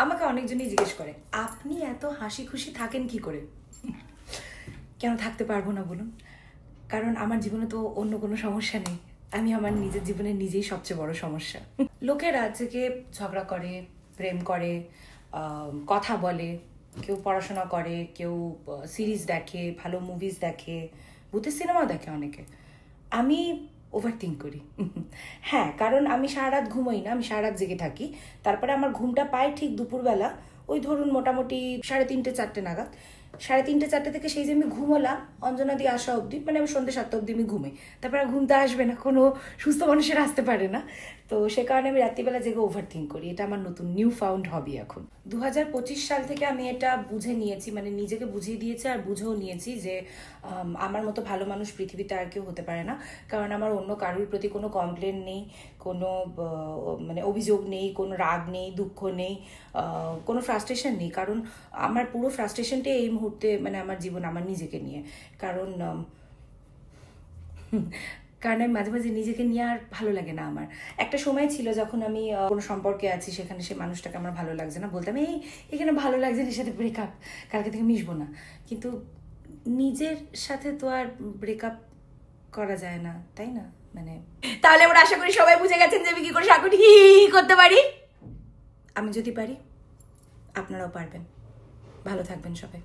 আমাকে অনেকজনই জিজ্ঞেস করে আপনি এত হাসি খুশি থাকেন কি করে? কেন থাকতে পারবো না বলুন? কারণ আমার জীবনে তো অন্য কোনো সমস্যা নেই। আমি আমার নিজের জীবনে নিজেই সবচেয়ে বড় সমস্যা। লোকেরা থেকে ঝগড়া করে, প্রেম করে, কথা বলে, কেউ পড়াশোনা করে, কেউ সিরিজ দেখে, ভালো মুভিজ দেখে, ভূতের সিনেমা দেখে অনেকে। আমি ওভার থিঙ্ক করি। হ্যাঁ, কারণ আমি সারা রাত ঘুমোই না, আমি সারা রাত জেগে থাকি। তারপরে আমার ঘুমটা পাই ঠিক দুপুরবেলা, ওই ধরুন মোটামুটি 3:30 4টে নাগাদ। 3:30 4টে থেকে সেই যে আমি ঘুমোলাম অঞ্জনা দিয়ে আসা অবধি, মানে আমি সন্ধ্যে 7টা অবধি আমি ঘুমাই। তারপরে ঘুমতে আসবে না, কোনো সুস্থ মানুষের আসতে পারে না। তো সে কারণে আমি রাত্রিবেলা জেগে ওভার থিঙ্ক করি। এটা আমার নতুন নিউ ফাউন্ড হবি এখন। 2025 সাল থেকে আমি এটা বুঝে নিয়েছি, মানে নিজেকে বুঝিয়ে দিয়েছি আর বুঝেও নিয়েছি যে আমার মতো ভালো মানুষ পৃথিবীতে আর কেউ হতে পারে না। কারণ আমার অন্য কারোর প্রতি কোনো কমপ্লেন নেই, কোনো মানে অভিযোগ নেই, কোনো রাগ নেই, দুঃখ নেই, কোনো ফ্রাস্ট্রেশন নেই। কারণ আমার পুরো ফ্রাস্ট্রেশনটাই এই মুহূর্তে মানে আমার জীবন, আমার নিজেকে নিয়ে। কারণ কারণ আমি মাঝে মাঝে নিজেকে নিয়ে আর ভালো লাগে না আমার। একটা সময় ছিল যখন আমি কোনো সম্পর্কে আছি, সেখানে সে মানুষটাকে আমার ভালো লাগছে না, বলতাম এই এখানে ভালো লাগছে না, এর সাথে ব্রেকআপ, কালকে থেকে মিশবো না। কিন্তু নিজের সাথে তো আর ব্রেকআপ করা যায় না, তাই না? মানে তাহলে আমরা আশা করি সবাই বুঝে গেছেন যে আমি কি করে সাকুটি করতে পারি। আমি যদি পারি, আপনারাও পারবেন। ভালো থাকবেন সবাই।